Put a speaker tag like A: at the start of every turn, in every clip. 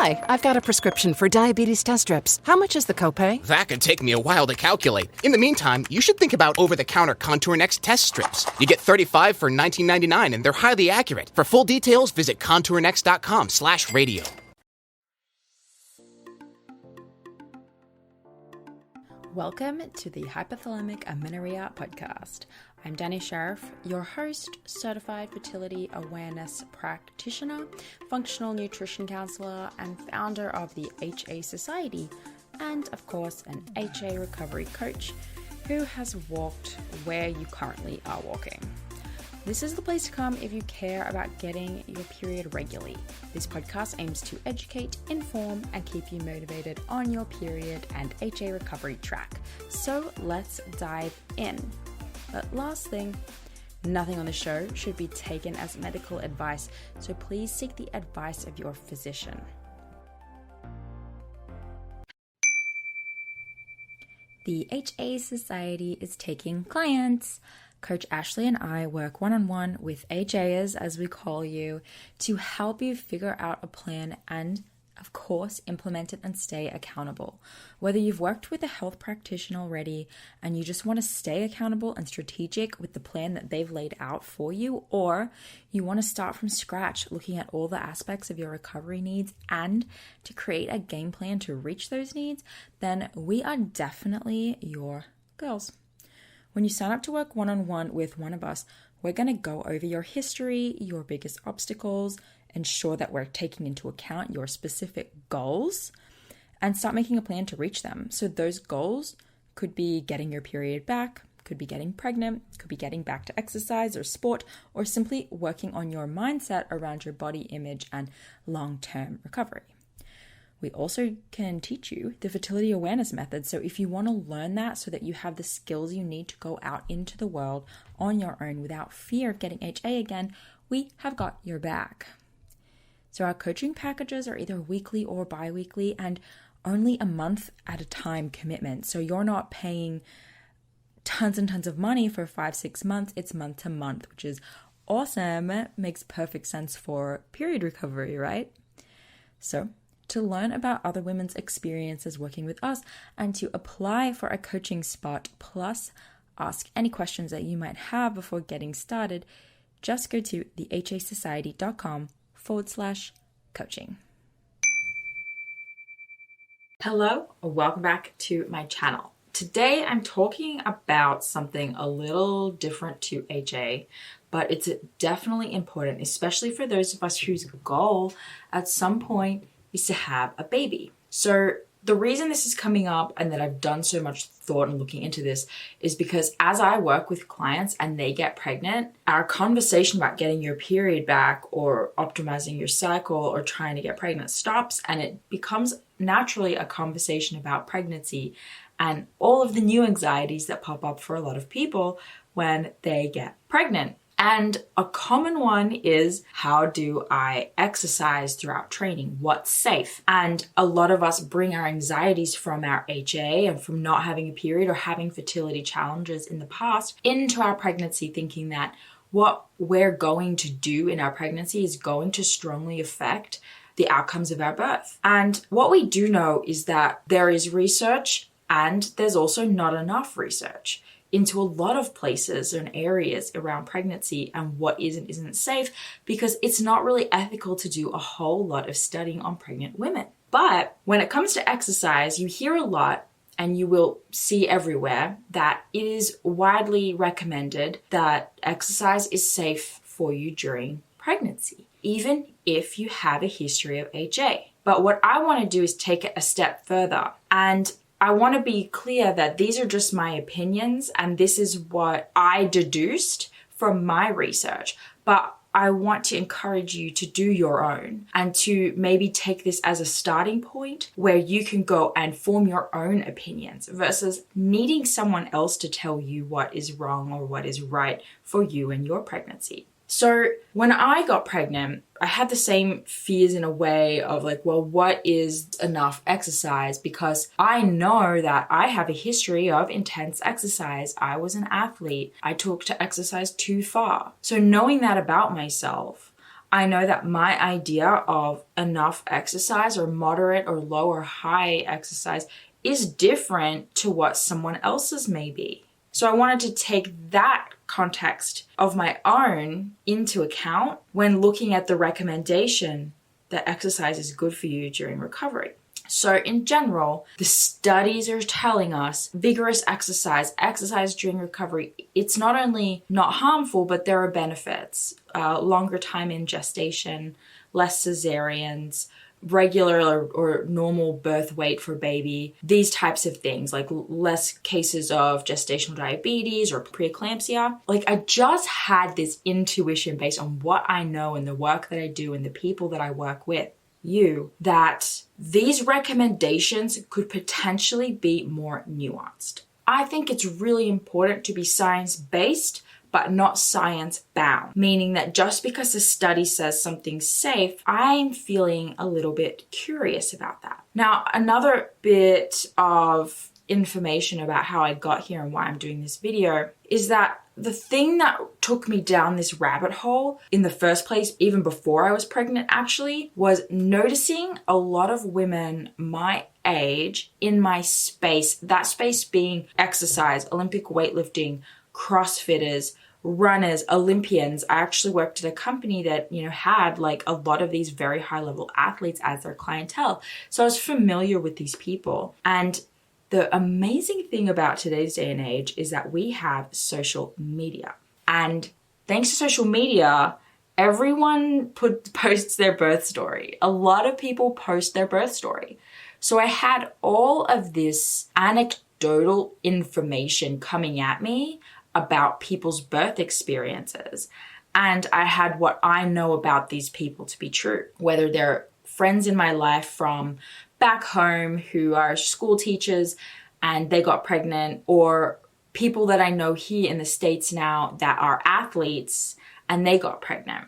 A: Hi, I've got a prescription for diabetes test strips. How much is the copay?
B: That could take me a while to calculate. In the meantime, you should think about over-the-counter Contour Next test strips. You get 35 for $19.99, and they're highly accurate. For full details, visit contournext.com/radio.
C: Welcome to the Hypothalamic Amenorrhea podcast. I'm Danny Sheriff, your host, certified fertility awareness practitioner, functional nutrition counselor, and founder of the HA Society, and of course, an HA recovery coach who has walked where you currently are walking. This is the place to come if you care about getting your period regularly. This podcast aims to educate, inform, and keep you motivated on your period and HA recovery track. So let's dive in. But last thing, nothing on the show should be taken as medical advice, so please seek the advice of your physician. The HA Society is taking clients. Coach Ashley and I work one-on-one with HAers, as we call you, to help you figure out a plan and, of course, implement it and stay accountable. Whether you've worked with a health practitioner already and you just want to stay accountable and strategic with the plan that they've laid out for you, or you want to start from scratch looking at all the aspects of your recovery needs and to create a game plan to reach those needs, then we are definitely your girls. When you sign up to work one-on-one with one of us, we're going to go over your history, your biggest obstacles, ensure that we're taking into account your specific goals, and start making a plan to reach them. So those goals could be getting your period back, could be getting pregnant, could be getting back to exercise or sport, or simply working on your mindset around your body image and long-term recovery. We also can teach you the fertility awareness method. So if you want to learn that so that you have the skills you need to go out into the world on your own without fear of getting HA again, we have got your back. So our coaching packages are either weekly or bi-weekly and only a month at a time commitment. So you're not paying tons and tons of money for 5-6 months. It's month to month, which is awesome. Makes perfect sense for period recovery, right? So to learn about other women's experiences working with us and to apply for a coaching spot, plus ask any questions that you might have before getting started, just go to thehasociety.com/coaching. Hello, welcome back to my channel. Today I'm talking about something a little different to HA, but it's definitely important, especially for those of us whose goal at some point is to have a baby. So the reason this is coming up and that I've done so much thought and looking into this is because as I work with clients and they get pregnant, our conversation about getting your period back or optimizing your cycle or trying to get pregnant stops, and it becomes naturally a conversation about pregnancy and all of the new anxieties that pop up for a lot of people when they get pregnant. And a common one is, how do I exercise throughout training? What's safe? And a lot of us bring our anxieties from our HA and from not having a period or having fertility challenges in the past into our pregnancy, thinking that what we're going to do in our pregnancy is going to strongly affect the outcomes of our birth. And what we do know is that there is research and there's also not enough research into a lot of places and areas around pregnancy and what is and isn't safe, because it's not really ethical to do a whole lot of studying on pregnant women. But when it comes to exercise, you hear a lot and you will see everywhere that it is widely recommended that exercise is safe for you during pregnancy, even if you have a history of HA. But what I want to do is take it a step further, and I want to be clear that these are just my opinions and this is what I deduced from my research, but I want to encourage you to do your own and to maybe take this as a starting point where you can go and form your own opinions versus needing someone else to tell you what is wrong or what is right for you and your pregnancy. So when I got pregnant, I had the same fears in a way of like, well, what is enough exercise? Because I know that I have a history of intense exercise. I was an athlete. I took to exercise too far. So knowing that about myself, I know that my idea of enough exercise or moderate or low or high exercise is different to what someone else's may be. So I wanted to take that context of my own into account when looking at the recommendation that exercise is good for you during recovery. So in general, the studies are telling us vigorous exercise during recovery, it's not only not harmful, but there are benefits. Longer time in gestation, less cesareans, regular or normal birth weight for baby, these types of things, like less cases of gestational diabetes or preeclampsia. Like I just had this intuition based on what I know and the work that I do and the people that I work with, that these recommendations could potentially be more nuanced. I think it's really important to be science-based, but not science-bound, meaning that just because a study says something's safe, I'm feeling a little bit curious about that. Now, another bit of information about how I got here and why I'm doing this video is that the thing that took me down this rabbit hole in the first place, even before I was pregnant actually, was noticing a lot of women my age in my space, that space being exercise, Olympic weightlifting, CrossFitters, runners, Olympians. I actually worked at a company that, had like a lot of these very high level athletes as their clientele. So I was familiar with these people. And the amazing thing about today's day and age is that we have social media. And thanks to social media, everyone posts their birth story. A lot of people post their birth story. So I had all of this anecdotal information coming at me about people's birth experiences. And I had what I know about these people to be true, whether they're friends in my life from back home who are school teachers and they got pregnant, or people that I know here in the States now that are athletes and they got pregnant.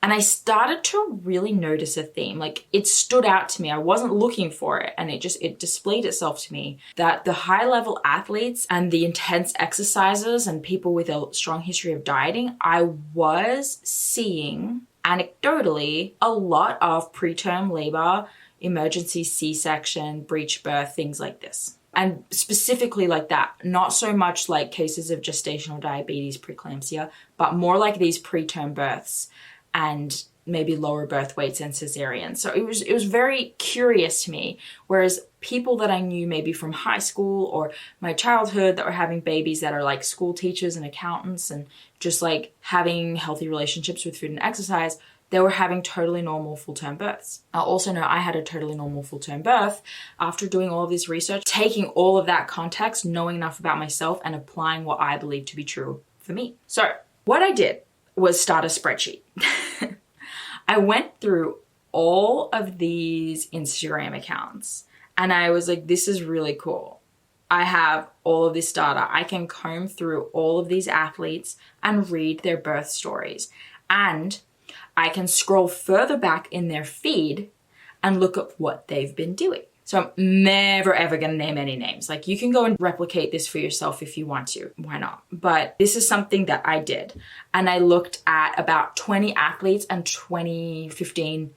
C: And I started to really notice a theme. Like it stood out to me. I wasn't looking for it. And it displayed itself to me that the high level athletes and the intense exercises and people with a strong history of dieting, I was seeing anecdotally a lot of preterm labor, emergency C-section, breech birth, things like this. And specifically like that, not so much like cases of gestational diabetes, preeclampsia, but more like these preterm births and maybe lower birth weights and cesareans. So it was very curious to me. Whereas people that I knew maybe from high school or my childhood that were having babies that are like school teachers and accountants and just like having healthy relationships with food and exercise, they were having totally normal full-term births. I also know I had a totally normal full-term birth after doing all of this research, taking all of that context, knowing enough about myself and applying what I believe to be true for me. So what I did was start a spreadsheet. I went through all of these Instagram accounts and I was like, this is really cool. I have all of this data. I can comb through all of these athletes and read their birth stories. And I can scroll further back in their feed and look at what they've been doing. So I'm never ever going to name any names. Like you can go and replicate this for yourself if you want to. Why not? But this is something that I did. And I looked at about 20 athletes and 15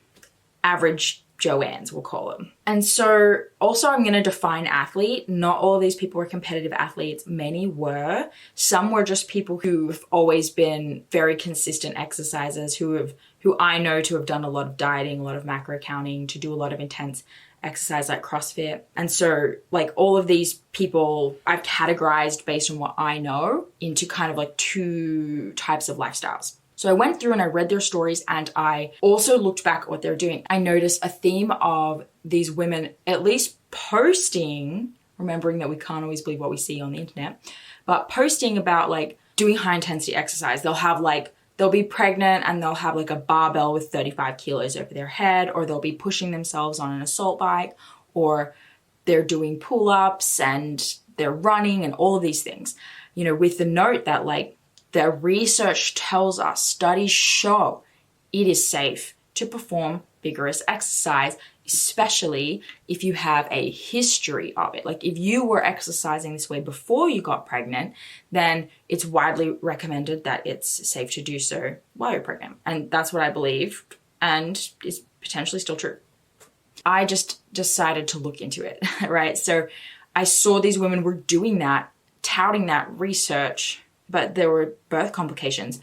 C: average Joannes, we'll call them. And so also I'm going to define athlete. Not all of these people were competitive athletes. Many were. Some were just people who've always been very consistent exercisers, who I know to have done a lot of dieting, a lot of macro counting, to do a lot of intense exercise like CrossFit. And so like all of these people I've categorized based on what I know into kind of like two types of lifestyles. So I went through and I read their stories and I also looked back at what they're doing. I noticed a theme of these women at least posting, remembering that we can't always believe what we see on the internet, but posting about like doing high intensity exercise. They'll be pregnant and they'll have like a barbell with 35 kilos over their head, or they'll be pushing themselves on an assault bike, or they're doing pull-ups and they're running and all of these things, with the note that like, the research tells us, studies show it is safe to perform vigorous exercise especially if you have a history of it. Like if you were exercising this way before you got pregnant, then it's widely recommended that it's safe to do so while you're pregnant. And that's what I believed, and is potentially still true. I just decided to look into it, right? So I saw these women were doing that, touting that research, but there were birth complications.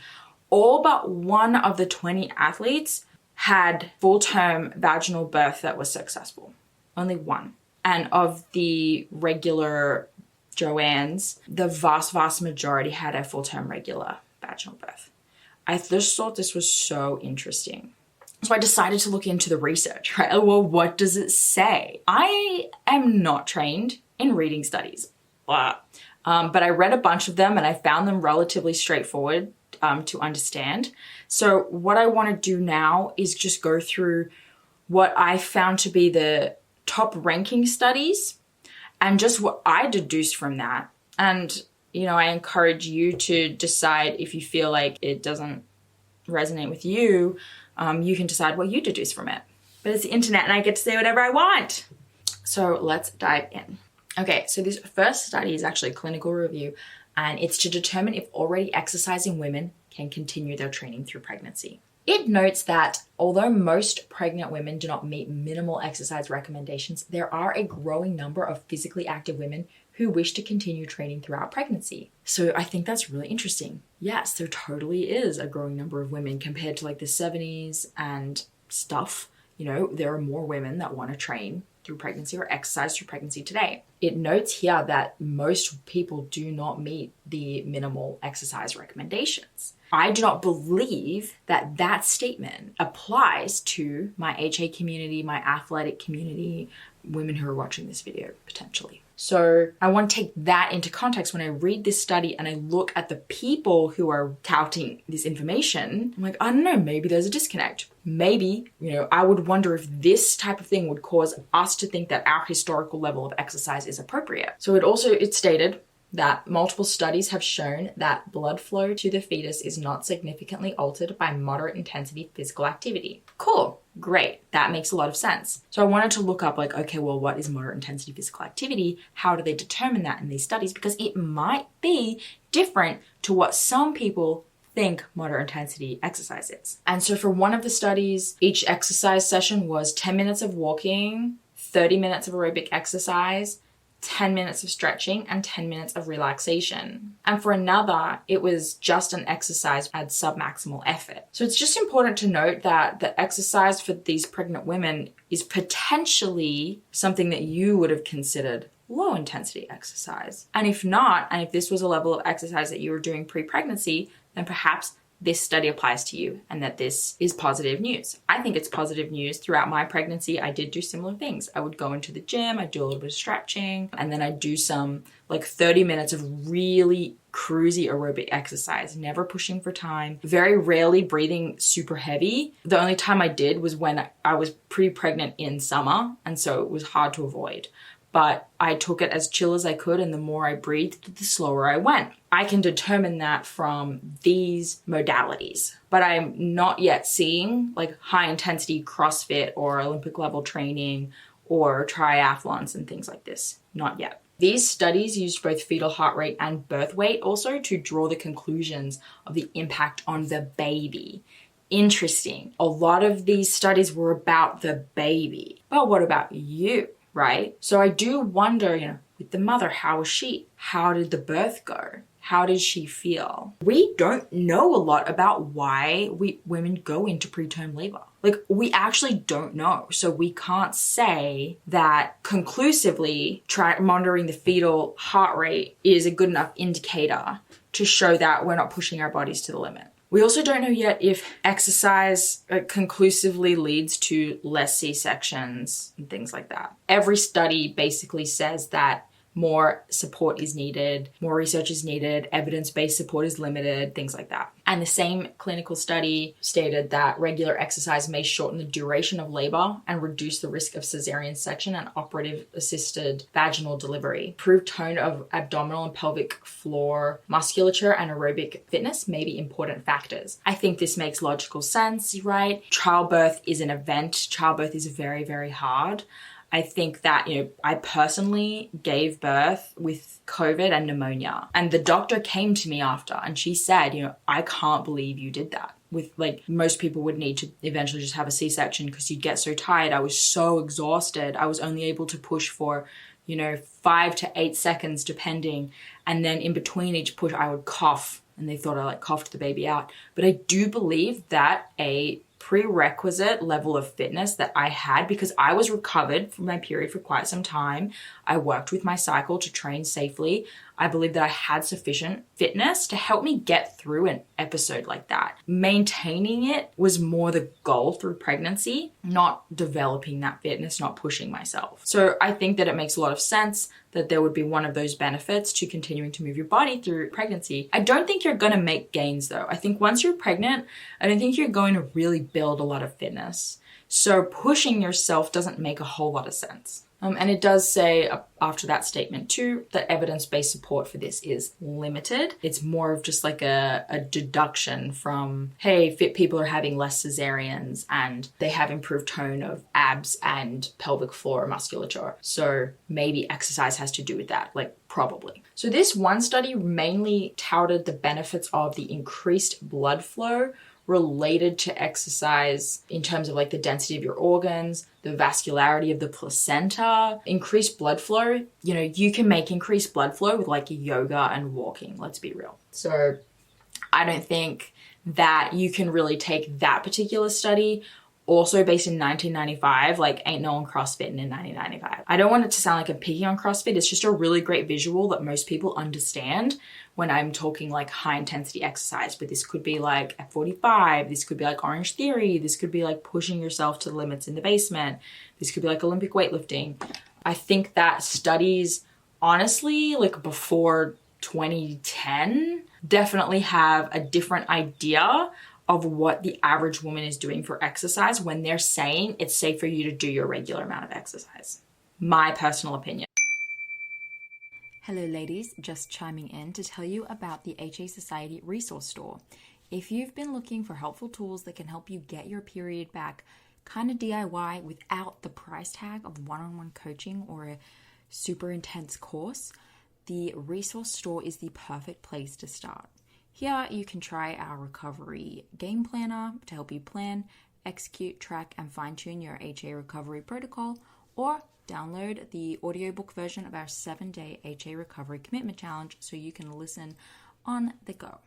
C: All but one of the 20 athletes had full-term vaginal birth that was successful. Only one. And of the regular Joannes, the vast majority had a full-term regular vaginal birth. I just thought this was so interesting. So I decided to look into the research, right? Well, what does it say? I am not trained in reading studies, but I read a bunch of them and I found them relatively straightforward to understand. So what I want to do now is just go through what I found to be the top ranking studies and just what I deduced from that. And, I encourage you to decide if you feel like it doesn't resonate with you. You can decide what you deduce from it. But it's the internet and I get to say whatever I want. So let's dive in. Okay, so this first study is actually a clinical review, and it's to determine if already exercising women can continue their training through pregnancy. It notes that although most pregnant women do not meet minimal exercise recommendations, there are a growing number of physically active women who wish to continue training throughout pregnancy. So I think that's really interesting. Yes, there totally is a growing number of women compared to like the 70s and stuff. There are more women that want to train through pregnancy or exercise through pregnancy today. It notes here that most people do not meet the minimal exercise recommendations. I do not believe that that statement applies to my HA community, my athletic community, women who are watching this video potentially. So I want to take that into context when I read this study and I look at the people who are touting this information. I'm like, I don't know, maybe there's a disconnect. Maybe, I would wonder if this type of thing would cause us to think that our historical level of exercise is appropriate. So it stated that multiple studies have shown that blood flow to the fetus is not significantly altered by moderate intensity physical activity. Cool, great, that makes a lot of sense. So I wanted to look up what is moderate intensity physical activity? How do they determine that in these studies? Because it might be different to what some people think moderate intensity exercise is. And so for one of the studies, each exercise session was 10 minutes of walking, 30 minutes of aerobic exercise, 10 minutes of stretching, and 10 minutes of relaxation. And for another, it was just an exercise at submaximal effort. So it's just important to note that the exercise for these pregnant women is potentially something that you would have considered low intensity exercise. And if not, and if this was a level of exercise that you were doing pre-pregnancy, then perhaps this study applies to you and that this is positive news. I think it's positive news. Throughout my pregnancy, I did do similar things. I would go into the gym, I'd do a little bit of stretching, and then I'd do some 30 minutes of really cruisy aerobic exercise, never pushing for time, very rarely breathing super heavy. The only time I did was when I was pre-pregnant in summer, and so it was hard to avoid. But I took it as chill as I could, and the more I breathed, the slower I went. I can determine that from these modalities, but I'm not yet seeing high intensity CrossFit or Olympic level training or triathlons and things like this. Not yet. These studies used both fetal heart rate and birth weight also to draw the conclusions of the impact on the baby. Interesting. A lot of these studies were about the baby. But what about you? Right? So I do wonder, with the mother, how was she? How did the birth go? How did she feel? We don't know a lot about why women go into preterm labor. We actually don't know. So we can't say that conclusively monitoring the fetal heart rate is a good enough indicator to show that we're not pushing our bodies to the limit. We also don't know yet if exercise conclusively leads to less C-sections and things like that. Every study basically says that more support is needed, more research is needed, evidence-based support is limited, things like that. And the same clinical study stated that regular exercise may shorten the duration of labor and reduce the risk of cesarean section and operative assisted vaginal delivery. Improved tone of abdominal and pelvic floor musculature and aerobic fitness may be important factors. I think this makes logical sense, right? Childbirth is an event. Childbirth is very, very hard. I think that, I personally gave birth with COVID and pneumonia. And the doctor came to me after and she said, I can't believe you did that. With most people would need to eventually just have a C-section because you'd get so tired. I was so exhausted. I was only able to push for, 5 to 8 seconds depending. And then in between each push, I would cough and they thought I coughed the baby out. But I do believe that a prerequisite level of fitness that I had, because I was recovered from my period for quite some time. I worked with my cycle to train safely. I believe that I had sufficient fitness to help me get through an episode like that. Maintaining it was more the goal through pregnancy, not developing that fitness, not pushing myself. So I think that it makes a lot of sense that there would be one of those benefits to continuing to move your body through pregnancy. I don't think you're going to make gains though. I think once you're pregnant, I don't think you're going to really build a lot of fitness. So pushing yourself doesn't make a whole lot of sense. And it does say after that statement too, that evidence-based support for this is limited. It's more of just like a deduction from, hey, fit people are having less cesareans and they have improved tone of abs and pelvic floor musculature. So maybe exercise has to do with that, probably. So this one study mainly touted the benefits of the increased blood flow related to exercise in terms of the density of your organs, the vascularity of the placenta, increased blood flow. You can make increased blood flow with yoga and walking, let's be real. So I don't think that you can really take that particular study, also based in 1995, ain't no one CrossFitting in 1995. I don't want it to sound like I'm picking on CrossFit. It's just a really great visual that most people understand when I'm talking high intensity exercise, but this could be F45, this could be Orange Theory, this could be pushing yourself to the limits in the basement, this could be Olympic weightlifting. I think that studies, honestly, before 2010, definitely have a different idea of what the average woman is doing for exercise when they're saying it's safe for you to do your regular amount of exercise. My personal opinion.
D: Hello ladies, just chiming in to tell you about the HA Society resource store. If you've been looking for helpful tools that can help you get your period back kind of DIY without the price tag of one-on-one coaching or a super intense course, the resource store is the perfect place to start. Here you can try our recovery game planner to help you plan, execute, track, and fine-tune your HA recovery protocol, or download the audiobook version of our 7-day HA recovery commitment challenge so you can listen on the go.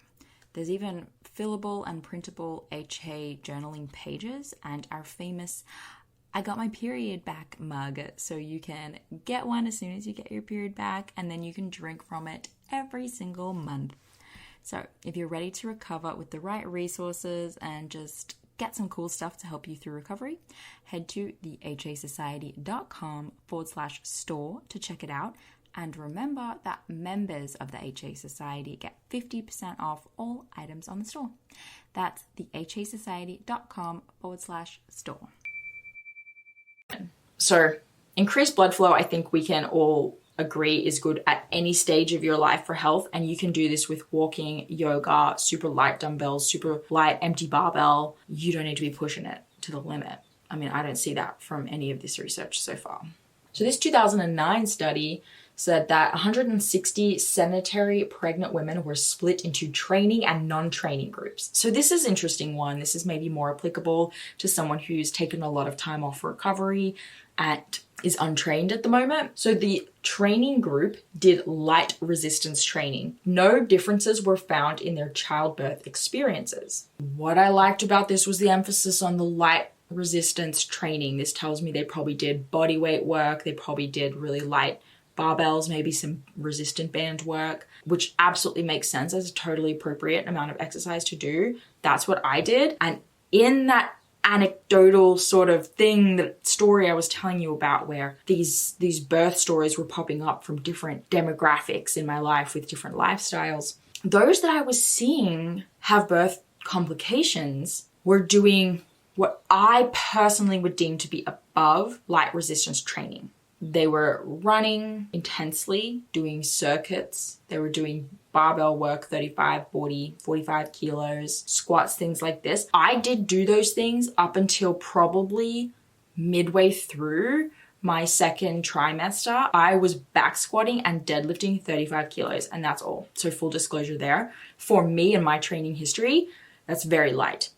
D: There's even fillable and printable HA journaling pages and our famous I got my period back mug, so you can get one as soon as you get your period back and then you can drink from it every single month. So if you're ready to recover with the right resources and just get some cool stuff to help you through recovery, head to thehasociety.com/store to check it out. And remember that members of the HA Society get 50% off all items on the store. That's thehasociety.com/store.
C: So increased blood flow, I think we can all agree is good at any stage of your life for health. And you can do this with walking, yoga, super light dumbbells, super light empty barbell. You don't need to be pushing it to the limit. I mean, I don't see that from any of this research so far. So this 2009 study said that 160 sedentary pregnant women were split into training and non-training groups. So this is an interesting one. This is maybe more applicable to someone who's taken a lot of time off for recovery and is untrained at the moment. So the training group did light resistance training. No differences were found in their childbirth experiences. What I liked about this was the emphasis on the light resistance training. This tells me they probably did body weight work. They probably did really light barbells, maybe some resistant band work, which absolutely makes sense as a totally appropriate amount of exercise to do. That's what I did. And in that anecdotal sort of thing, the story I was telling you about where these birth stories were popping up from different demographics in my life with different lifestyles. Those that I was seeing have birth complications were doing what I personally would deem to be above light resistance training. They were running intensely, doing circuits. They were doing barbell work, 35, 40, 45 kilos, squats, things like this. I did do those things up until probably midway through my second trimester. I was back squatting and deadlifting 35 kilos, and that's all. So full disclosure there. For me and my training history, that's very light.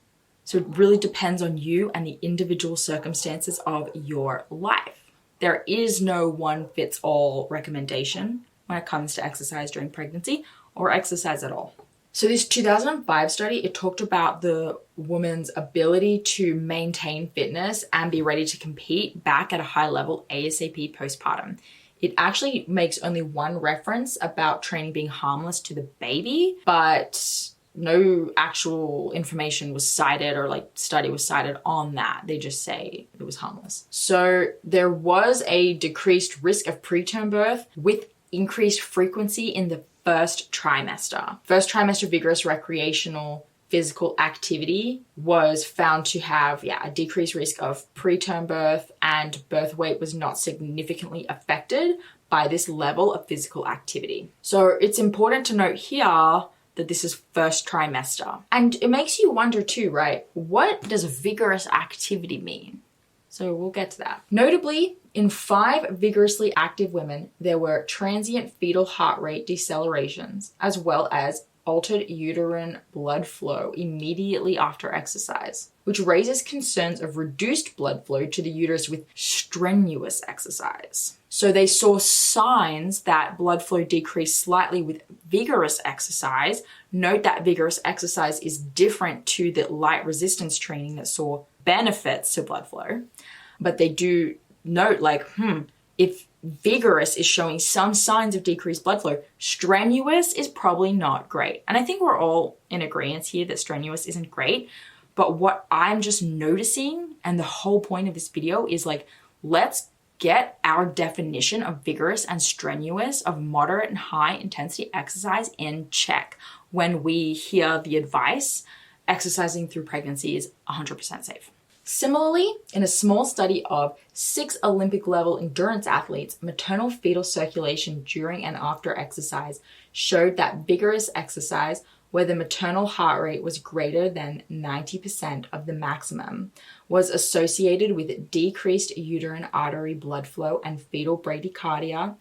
C: So it really depends on you and the individual circumstances of your life. There is no one fits all recommendation when it comes to exercise during pregnancy or exercise at all. So this 2005 study, it talked about the woman's ability to maintain fitness and be ready to compete back at a high level ASAP postpartum. It actually makes only one reference about training being harmless to the baby, but no actual information was cited or like study was cited on that. They just say it was harmless. So there was a decreased risk of preterm birth with increased frequency in the first trimester. First trimester vigorous recreational physical activity was found to have a decreased risk of preterm birth, and birth weight was not significantly affected by this level of physical activity. So it's important to note here that this is first trimester. And it makes you wonder too, right? What does vigorous activity mean? So we'll get to that. Notably, in 5 vigorously active women, there were transient fetal heart rate decelerations, as well as altered uterine blood flow immediately after exercise, which raises concerns of reduced blood flow to the uterus with strenuous exercise. So they saw signs that blood flow decreased slightly with vigorous exercise. Note that vigorous exercise is different to the light resistance training that saw benefits to blood flow. But they do note if vigorous is showing some signs of decreased blood flow, strenuous is probably not great. And I think we're all in agreement here that strenuous isn't great. But what I'm just noticing, and the whole point of this video is let's get our definition of vigorous and strenuous, of moderate and high intensity exercise in check when we hear the advice exercising through pregnancy is 100% safe. Similarly, in a small study of 6 Olympic-level endurance athletes, maternal fetal circulation during and after exercise showed that vigorous exercise, where the maternal heart rate was greater than 90% of the maximum, was associated with decreased uterine artery blood flow and fetal bradycardia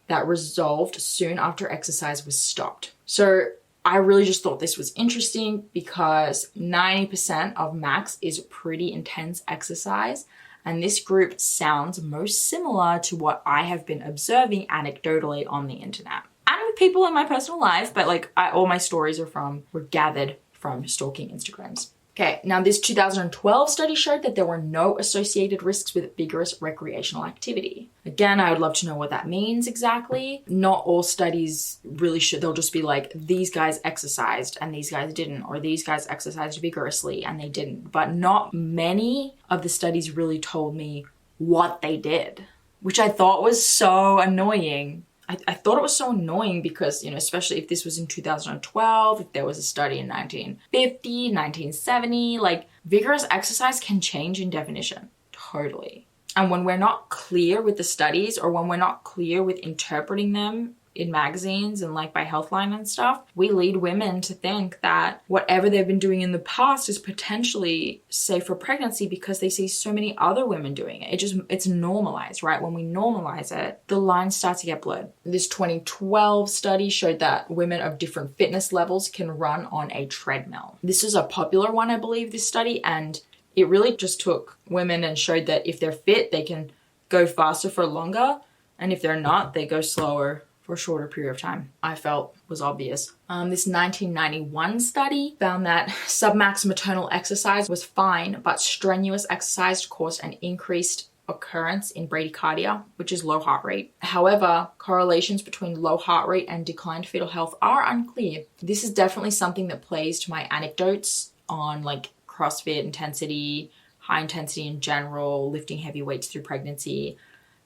C: that resolved soon after exercise was stopped. So I really just thought this was interesting because 90% of max is pretty intense exercise. And this group sounds most similar to what I have been observing anecdotally on the internet. And with people in my personal life, but all my stories were gathered from stalking Instagrams. Okay, now this 2012 study showed that there were no associated risks with vigorous recreational activity. Again, I would love to know what that means exactly. Not all studies really should, they'll just be these guys exercised and these guys didn't, or these guys exercised vigorously and they didn't. But not many of the studies really told me what they did, which I thought was so annoying. I thought it was so annoying because, especially if this was in 2012, if there was a study in 1950, 1970, vigorous exercise can change in definition. Totally. And when we're not clear with the studies, or when we're not clear with interpreting them in magazines and by Healthline and stuff, we lead women to think that whatever they've been doing in the past is potentially safe for pregnancy because they see so many other women doing it. It's normalized, right? When we normalize it, the lines start to get blurred. This 2012 study showed that women of different fitness levels can run on a treadmill. This is a popular one, I believe, this study, and it really just took women and showed that if they're fit, they can go faster for longer, and if they're not, they go slower for a shorter period of time. I felt was obvious. This 1991 study found that submax maternal exercise was fine, but strenuous exercise caused an increased occurrence in bradycardia, which is low heart rate. However, correlations between low heart rate and declined fetal health are unclear. This is definitely something that plays to my anecdotes on CrossFit intensity, high intensity in general, lifting heavy weights through pregnancy.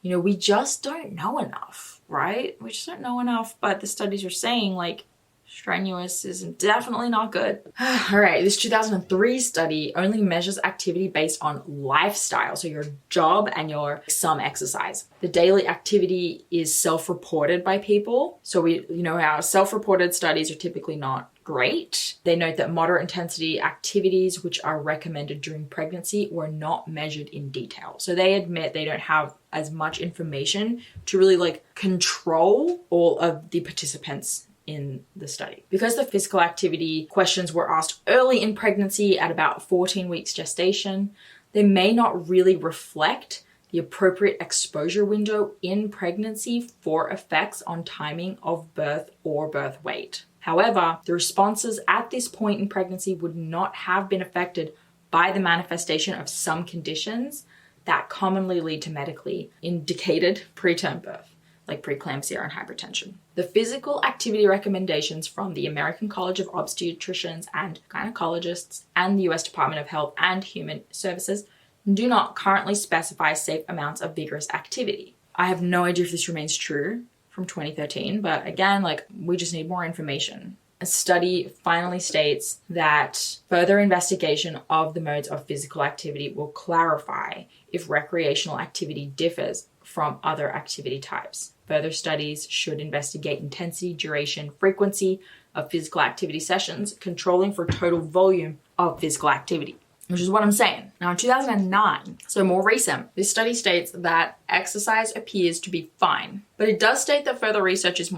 C: You know, we just don't know enough, right? We just don't know enough, but the studies are saying like strenuous is definitely not good. All right, this 2003 study only measures activity based on lifestyle, so your job and your some exercise. The daily activity is self-reported by people. So our self-reported studies are typically not great. They note that moderate intensity activities which are recommended during pregnancy were not measured in detail. So they admit they don't have as much information to really like control all of the participants in the study. Because the physical activity questions were asked early in pregnancy at about 14 weeks gestation, they may not really reflect the appropriate exposure window in pregnancy for effects on timing of birth or birth weight. However, the responses at this point in pregnancy would not have been affected by the manifestation of some conditions that commonly lead to medically indicated preterm birth, like preeclampsia and hypertension. The physical activity recommendations from the American College of Obstetricians and Gynecologists and the US Department of Health and Human Services do not currently specify safe amounts of vigorous activity. I have no idea if this remains true from 2013, but again, like we just need more information. A study finally states that further investigation of the modes of physical activity will clarify if recreational activity differs from other activity types. Further studies should investigate intensity, duration, frequency of physical activity sessions, controlling for total volume of physical activity, which is what I'm saying. Now in 2009, so more recent, this study states that exercise appears to be fine, but it does state that further research is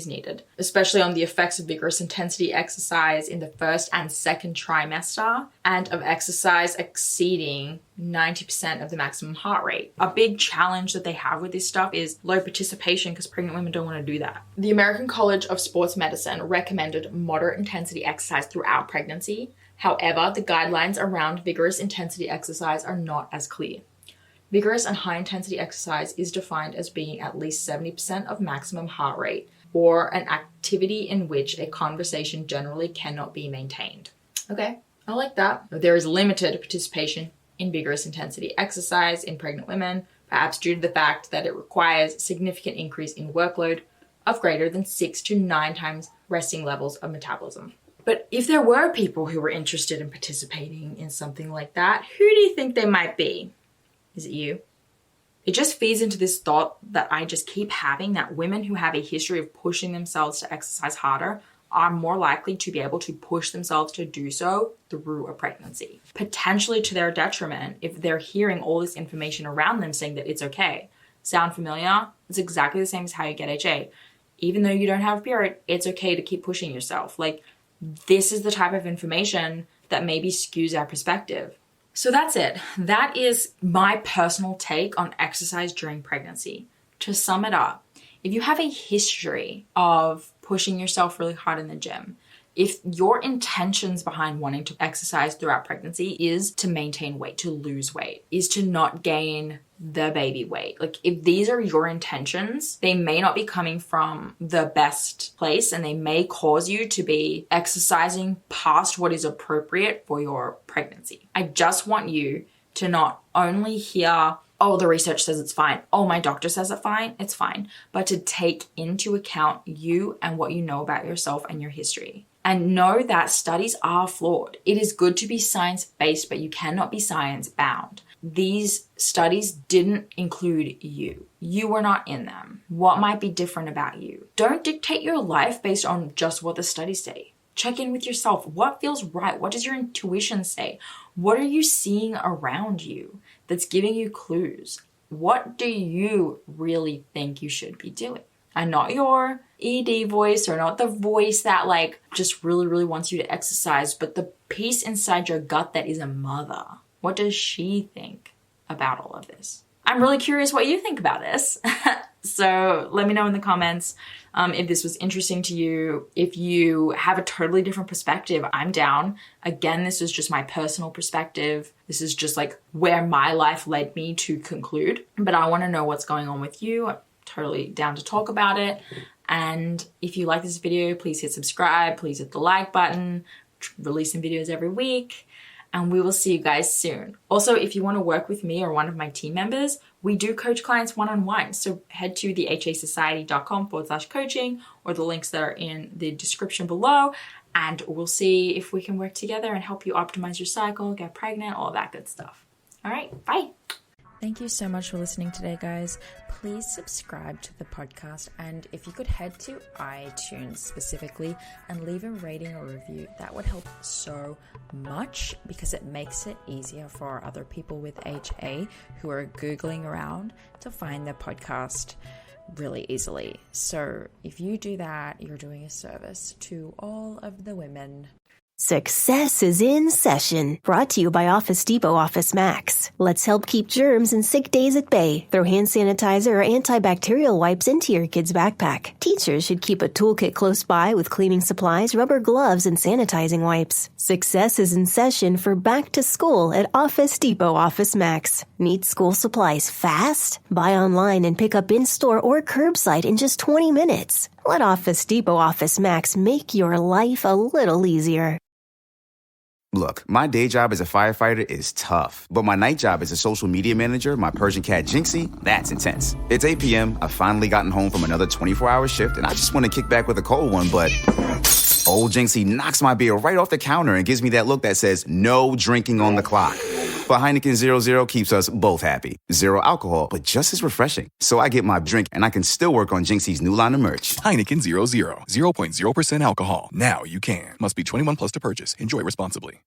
C: needed, especially on the effects of vigorous intensity exercise in the first and second trimester and of exercise exceeding 90% of the maximum heart rate. A big challenge that they have with this stuff is low participation because pregnant women don't want to do that. The American College of Sports Medicine recommended moderate intensity exercise throughout pregnancy. However, the guidelines around vigorous intensity exercise are not as clear. Vigorous and high intensity exercise is defined as being at least 70% of maximum heart rate, or an activity in which a conversation generally cannot be maintained. Okay, I like that. There is limited participation in vigorous intensity exercise in pregnant women, perhaps due to the fact that it requires significant increase in workload of greater than 6 to 9 times resting levels of metabolism. But if there were people who were interested in participating in something like that, who do you think they might be? Is it you? It just feeds into this thought that I just keep having, that women who have a history of pushing themselves to exercise harder are more likely to be able to push themselves to do so through a pregnancy, potentially to their detriment if they're hearing all this information around them saying that it's okay. Sound familiar? It's exactly the same as how you get HA. Even though you don't have a period, it's okay to keep pushing yourself. Like, this is the type of information that maybe skews our perspective. So that's it. That is my personal take on exercise during pregnancy. To sum it up, if you have a history of pushing yourself really hard in the gym, if your intentions behind wanting to exercise throughout pregnancy is to maintain weight, to lose weight, is to not gain the baby weight, like if these are your intentions, they may not be coming from the best place and they may cause you to be exercising past what is appropriate for your pregnancy. I just want you to not only hear, oh, the research says it's fine, oh, my doctor says it's fine, but to take into account you and what you know about yourself and your history. And know that studies are flawed. It is good to be science-based, but you cannot be science-bound. These studies didn't include you. You were not in them. What might be different about you? Don't dictate your life based on just what the studies say. Check in with yourself. What feels right? What does your intuition say? What are you seeing around you that's giving you clues? What do you really think you should be doing? And not your ED voice, or not the voice that like just really, really wants you to exercise, but the piece inside your gut that is a mother. What does she think about all of this? I'm really curious what you think about this. So let me know in the comments if this was interesting to you. If you have a totally different perspective, I'm down. Again, this is just my personal perspective. This is just like where my life led me to conclude. But I want to know what's going on with you. I'm totally down to talk about it. And if you like this video, please hit subscribe. Please hit the like button. Releasing videos every week. and we will see you guys soon. Also, if you want to work with me or one of my team members, we do coach clients one-on-one. So head to thehasociety.com/coaching or the links that are in the description below, and we'll see if we can work together and help you optimize your cycle, get pregnant, all that good stuff. All right, bye.
D: Thank you so much for listening today, guys. Please subscribe to the podcast, and if you could head to iTunes specifically and leave a rating or review, that would help so much because it makes it easier for other people with HA who are Googling around to find the podcast really easily. So if you do that, you're doing a service to all of the women.
E: Success is in session. Brought to you by Office Depot Office Max. Let's help keep germs and sick days at bay. Throw hand sanitizer or antibacterial wipes into your kid's backpack. Teachers should keep a toolkit close by with cleaning supplies, rubber gloves, and sanitizing wipes. Success is in session for back to school at Office Depot Office Max. Need school supplies fast? Buy online and pick up in-store or curbside in just 20 minutes. Let Office Depot Office Max make your life a little easier.
F: Look, my day job as a firefighter is tough, but my night job as a social media manager, my Persian cat Jinxie, that's intense. It's 8 p.m., I've finally gotten home from another 24-hour shift, and I just want to kick back with a cold one, but old Jinxie knocks my beer right off the counter and gives me that look that says, no drinking on the clock. But Heineken 0.0 keeps us both happy. Zero alcohol, but just as refreshing. So I get my drink, and I can still work on Jinxie's new line of merch.
G: Heineken 0.0, 0.0% alcohol. Now you can. Must be 21 plus to purchase. Enjoy responsibly.